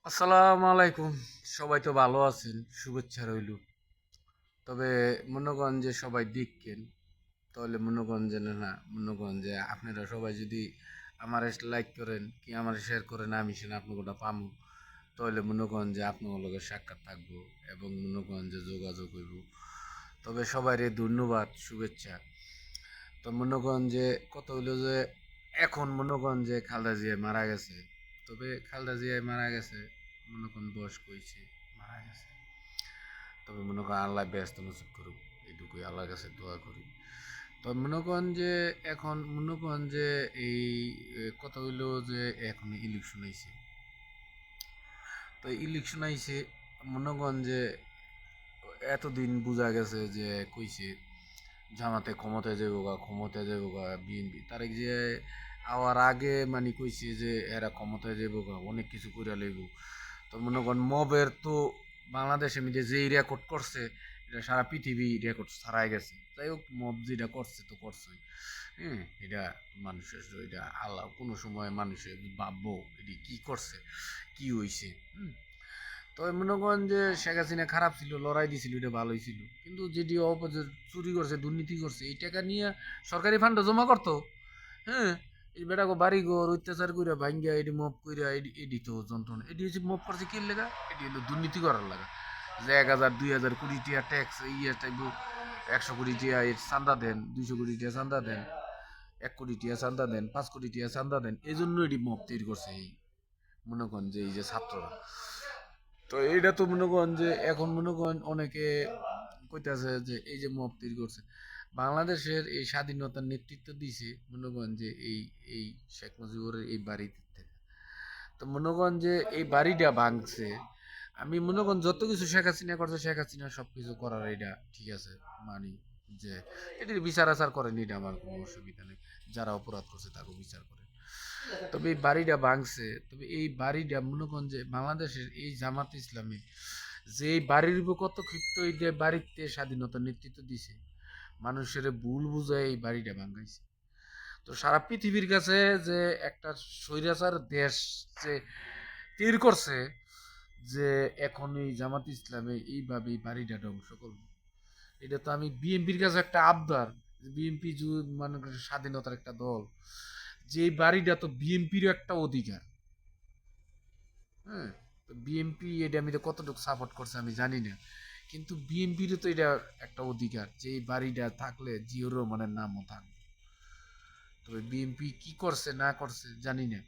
আসসালামু আলাইকুম। সবাই তো ভালো আছেন, শুভেচ্ছা রইল। তবে মনে করেন যে সবাই দেখকেন, তাহলে মনে করেন যে না, মনে করেন যে আপনারা সবাই যদি আমার লাইক করেন কি আমার শেয়ার করেন, আমি সেটা আপনাকে ওটা পামু, তাহলে মনে করেন যে আপনার লগে সাক্ষাৎ থাকবো এবং মনে করেন যে যোগাযোগ হইব। তবে সবাইরে ধন্যবাদ, শুভেচ্ছা। তো মনে করেন যে কত হইলো যে এখন মনে করেন যে খালেদা জিয়া মারা গেছে। তবে খালেদা জিয়া মারা গেছে, মনে করেন বয়স্ক হয়েছে, মারা গেছে। তবে মনে করেন আল্লাহ ব্যস্ত নসিব করুক, এইটুকুই আল্লাহর কাছে দোয়া করি। তো মনে করেন যে এখন মনে করেন যে এই কথা হইলো যে এখন ইলেকশন আইছে। তো ইলেকশন আইছে, মনে করেন যে এতদিন বোঝা গেছে যে কইছে জামাতে ক্ষমতায় যাবো গা, ক্ষমতায় যাবো গা, বিএনপি তারেক যে আওয়ার আগে মানে কইছে যে এরা ক্ষমতায় যাবো গা, অনেক কিছু করে লইব। তো মনে করেন মবের তো বাংলাদেশে মিডিয়া যেই রেকর্ড করছে, এটা সারা পৃথিবী রেকর্ড ছাড়াই গেছে। যাই হোক, মব যেটা করছে তো করছেই। হ্যাঁ, এটা মানুষের, এটা আল্লাহ কোনো সময় মানুষের ভাববো এটি কি করছে, কি হইছে। তবে মনে করেন যে শেখ হাসিনা খারাপ ছিল, লড়াই দিছিল, এটা ভালোই ছিল। কিন্তু যেটি চুরি করছে, দুর্নীতি করছে, এই টাকা নিয়ে সরকারি ফান্ডে জমা করতো। হ্যাঁ, এই বেটাকে বাড়ি ঘর অত্যাচার কইরা ভাঙ্গিয়া এটি মপ কইরা এটি তো যন্ত্রণা, এটি হচ্ছে মপ করছে কি লেগা, এটি হলো দুর্নীতি করার লাগা। যে 1,000 2,000 কোটি টিয়া ট্যাক্স ইয়ে টাইপ, 100 কোটি টিয়া এর চান্দা দেন, 200 কোটি টিয়া চান্দা দেন, 1 কোটি টিয়া চান্দা দেন, 5 কোটি টিয়া চান্দা দেন, এই জন্য এটি মপ তৈরি করছে। এই মনে করেন যে এই যে ছাত্ররা, তো এইটা তো মনে করেন যে এখন মনে করেন অনেকে কইতাছে যে এই যে মব তৈরি করছে, বাংলাদেশের এই স্বাধীনতার নেতৃত্ব দিছে মনে করেন যে এই শেখ মুজিবুর এই বাড়িতে থেকে। তো মনে করেন যে এই বাড়িটা ভাঙছে, আমি মনে করেন যত কিছু শেখ হাসিনা করছে, শেখ হাসিনা সবকিছু করার এটা ঠিক আছে, মানি যে এটির বিচার আচার করেন, এটা আমার কোনো অসুবিধা নেই। যারা অপরাধ করছে তাকে বিচার করে। তবে এই বাড়িটা ভাঙছে, তবে এই বাড়িটা মনে করেন যে বাংলাদেশের এই জামাত ইসলামী যে এই বাড়ির উপর কত ক্ষিপ্ত, এই যে বাড়িতে স্বাধীনতার নেতৃত্ব দিছে, মানুষের ভুল বুঝায় এই বাড়িটা ভাঙাইছে। তো সারা পৃথিবীর কাছে যে একটা স্বৈরাচার দেশ যে তীর করছে, যে এখন এই জামাত ইসলামে এইভাবে এই বাড়িটা ধ্বংস করবে, এটা তো আমি বিএনপির কাছে একটা আবদার, বিএনপি মানে স্বাধীনতার একটা দল, যে এই বাড়িটা তো বিএনপির একটা অধিকার। হ্যাঁ, তো বিএনপি এটা আমি তো কতটুকু সাপোর্ট করছে আমি জানি না, কিন্তু বিএনপির তো এটা একটা অধিকার যে এই বাড়িটা থাকলে জিয়র রহমানের নামও থাকবে। তবে বিএনপি কি করছে না করছে জানি না।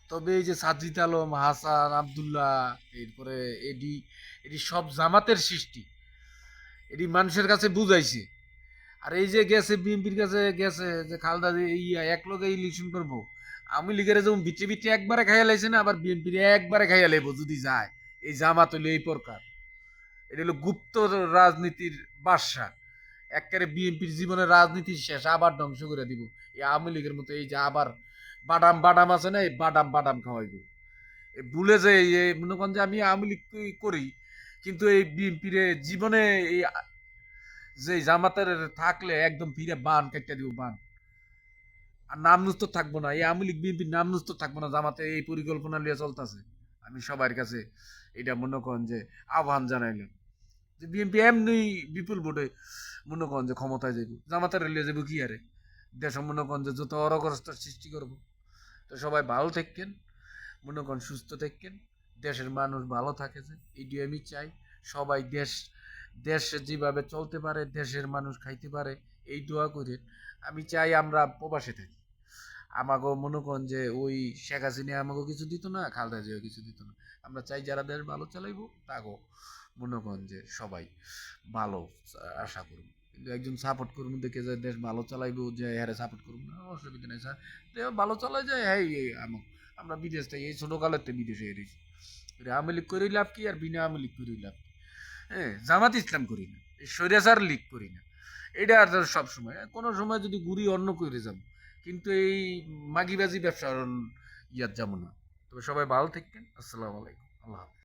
তবে এই যে সাজিদ আলম, হাসান আবদুল্লাহ, এরপরে এডি, এডি সব জামাতের সৃষ্টি, এডি মানুষের কাছে বুঝাইছে। আর এই যে গেছে বিএনপির কাছে গেছে যে খালদা ইয়া এক লগে ইলেকশন করবো, আমি লীগের যেমন বিটে বিটে একবারে খাইয়া লাইছে না, আবার বিএনপির একবারে খাইয়া লাইবো যদি যায়। এই জামাত হইলো এই প্রকার, এটা হলো গুপ্ত রাজনীতির বাদশা। একেবারে বিএনপির জীবনের রাজনীতি শেষ, আবার ধ্বংস করে দিব। এই আওয়ামী লীগের মতো এই যে আবার বাদাম বাদাম আছে না, এই বাদাম বাদাম খাওয়াইব। ভুলে যে মনে করেন যে আমি আওয়ামী লীগ করি, কিন্তু এই বিএনপির জীবনে এই যে জামাতের থাকলে একদম ফিরে বান কেটে দিব, বান। আর নাম নুস্ত থাকবো না, এই আওয়ামী লীগ বিএনপির নাম নুস্ত থাকবো না, জামাতে এই পরিকল্পনা নিয়ে চলতেছে। আমি সবার কাছে এটা মনে করেন যে আহ্বান জানাইলাম যে বিএনপি এমনি বিপুল ভোটে মনে করেন যে ক্ষমতায় যাইব, জামাতের লিয়ে যাবো কি আরে, দেশ মনে করেন যে যত অরগরস্তার সৃষ্টি করবো। তো সবাই ভালো থাকেন, মনে করেন সুস্থ থাকেন, দেশের মানুষ ভালো থাকে, যে এটি আমি চাই। সবাই দেশ যেভাবে চলতে পারে, দেশের মানুষ খাইতে পারে, এই দোয়া করে আমি চাই আমরা প্রবাসে থাকি। আমাকেও মনে করেন যে ওই শেখ হাসিনা আমাকেও কিছু দিত না, খালেদা জিয়াও কিছু দিত না। আমরা চাই যারা দেশ ভালো চালাইবো তাকেও মনে করেন যে সবাই ভালো আশা করব। কিন্তু একজন সাপোর্ট করবো দেখে যে দেশ ভালো চালাইবো, যে হ্যাঁ সাপোর্ট করবো না, অসুবিধা নেই স্যার, দেশ ভালো চালাই যায়, হ্যাঁ আমরা বিদেশ থেকে এই ছোটকালের থেকে বিদেশে এসেছি। আওয়ামী লীগ করি লাভ কি, আর বিনা আওয়ামী লীগ করি লাভ কি? হ্যাঁ, জামাত ইসলাম করি না, স্বৈরাচার লীগ করি না। এটা আর সব সময় কোনো সময় যদি ঘুরি অন্য করে যাব, কিন্তু এই মাগিবাজি ব্যবসা ইয়াত যাবো না। তবে সবাই ভালো থাকবেন, আসসালামু আলাইকুম, আল্লাহ হাফেজ।